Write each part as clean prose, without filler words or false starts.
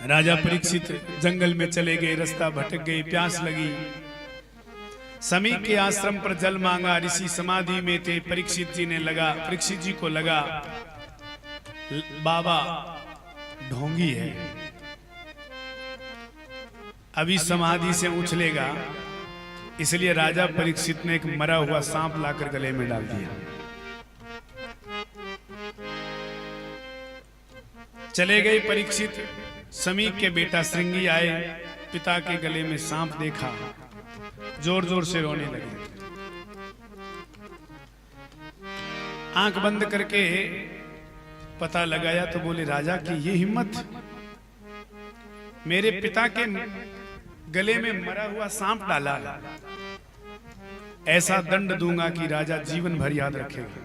राजा परीक्षित जंगल में चले गए, रास्ता भटक गई, प्यास लगी। समीप के आश्रम पर जल मांगा, ऋषि समाधि में थे। परीक्षित जी को लगा बाबा ढोंगी है, अभी समाधि से उछलेगा, इसलिए राजा परीक्षित ने एक मरा हुआ सांप लाकर गले में डाल दिया। चले गए परीक्षित। समीप के बेटा श्रृंगी आए, पिता के गले में सांप देखा, जोर जोर से रोने लगे। आंख बंद करके पता लगाया तो बोले, राजा की ये हिम्मत, मेरे पिता के गले में मरा हुआ सांप डाला, ऐसा दंड दूंगा कि राजा जीवन भर याद रखेगा।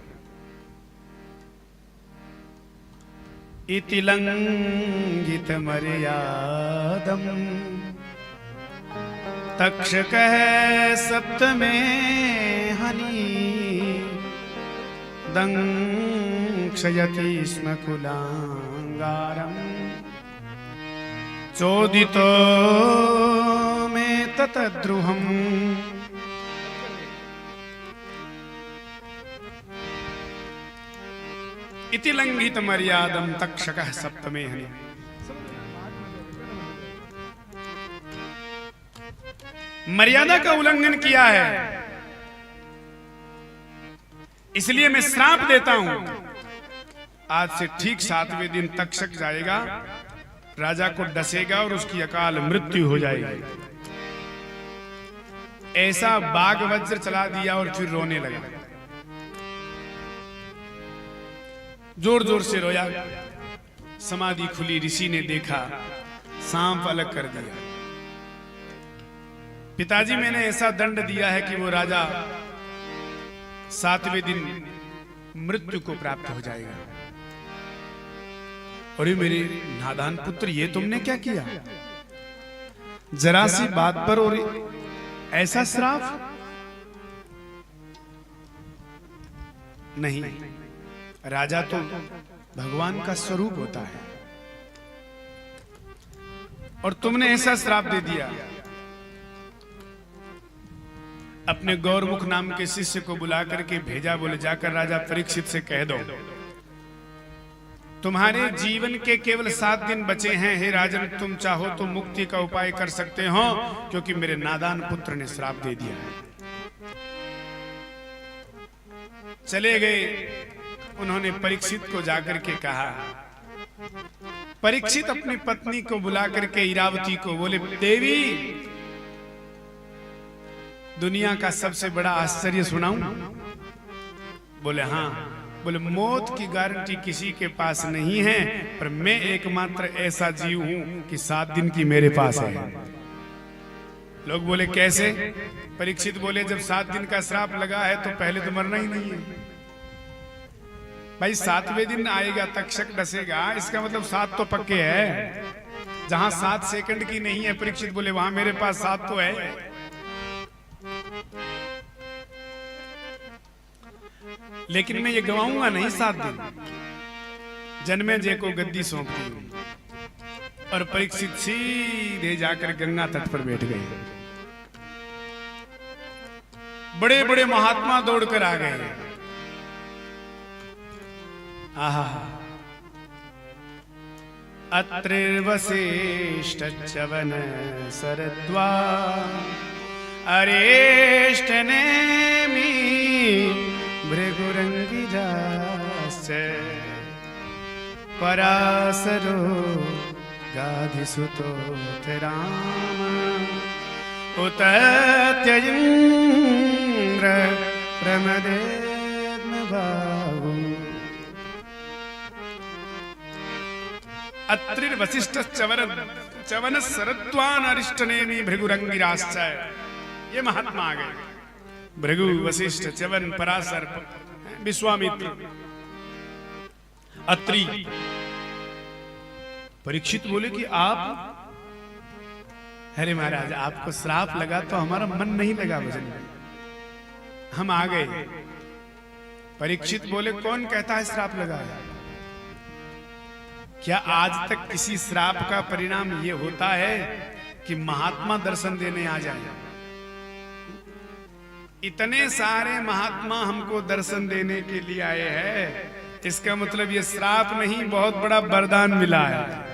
इति लंघित मर्यादम तक्षकः सप्तमे हनि दंक्षयति स्म कुलांगारम् चोदितो मे ततद्रुहम्। इति लंघित मर्यादम तक्षकः सप्तमे हनि। मर्यादा का उल्लंघन किया है, इसलिए मैं श्राप देता हूं, आज से ठीक 7वें दिन तक्षक जाएगा, राजा को डसेगा और उसकी अकाल मृत्यु हो जाएगी। ऐसा बाग वज्र चला दिया और फिर रोने लगा, जोर जोर से रोया। समाधि खुली, ऋषि ने देखा, सांप अलग कर दिया। पिताजी, मैंने ऐसा दंड दिया है कि वो राजा 7वें दिन मृत्यु को प्राप्त हो जाएगा। अरे मेरे नादान पुत्र, ये तुमने क्या किया? जरा सी बात पर और ऐसा श्राप? नहीं, राजा तो भगवान का स्वरूप होता है और तुमने ऐसा श्राप दे दिया। अपने गौरमुख नाम के शिष्य को बुला करके भेजा, बोले जाकर राजा परीक्षित से कह दो, तुम्हारे जीवन के केवल 7 दिन बचे हैं। हे राजन, तुम चाहो तो मुक्ति का उपाय कर सकते हो, क्योंकि मेरे नादान पुत्र ने श्राप दे दिया है। चले गए, उन्होंने परीक्षित को जाकर के कहा। परीक्षित अपनी पत्नी को बुला करके इरावती को बोले, देवी, दुनिया का सबसे बड़ा आश्चर्य सुनाऊं? बोले हाँ। बोले, मौत की गारंटी किसी के पास नहीं है, पर मैं एकमात्र ऐसा जीव हूं कि 7 दिन की मेरे पास है। लोग बोले कैसे? परीक्षित बोले, जब 7 दिन का श्राप लगा है तो पहले तो मरना ही नहीं है भाई। 7वें दिन आएगा, तक्षक डसेगा, इसका मतलब 7 तो पक्के है। जहां 7 सेकंड की नहीं है, परीक्षित बोले, वहां मेरे पास 7 तो है। लेकिन मैं ये गवाऊंगा नहीं 7 दिन। जन्मेजय को गद्दी सौंपती हूं। और परीक्षित सीधे जाकर गंगा तट पर बैठ गए। बड़े बड़े महात्मा दौड़कर आ गए। आहा, अत्रिर्वसिष्ठ च्यवन शरद्वा अरेष्ट नेमि भृगुरंगिजाश्च पराशरो गाधिसुतो राम उत त्यजिन्द्र प्रमदेद्मबाहु। अत्रिर्वसिष्ठ च्यवन शरद्वान् अरिष्ट नेमि भृगुरंगिराश्च। ये महात्मा आ गए। भृगु, वशिष्ठ, च्यवन, पराशर, विश्वामित्र, अत्रि। परीक्षित बोले कि आप? अरे महाराज, आपको श्राप लगा तो हमारा मन नहीं लगा भजन में, हम आ गए। परीक्षित बोले, कौन कहता है श्राप लगा है? क्या आज तक किसी श्राप का परिणाम ये होता है कि महात्मा दर्शन देने आ जाए? इतने सारे महात्मा हमको दर्शन देने के लिए आए हैं, इसका मतलब ये श्राप नहीं, बहुत बड़ा वरदान मिला है।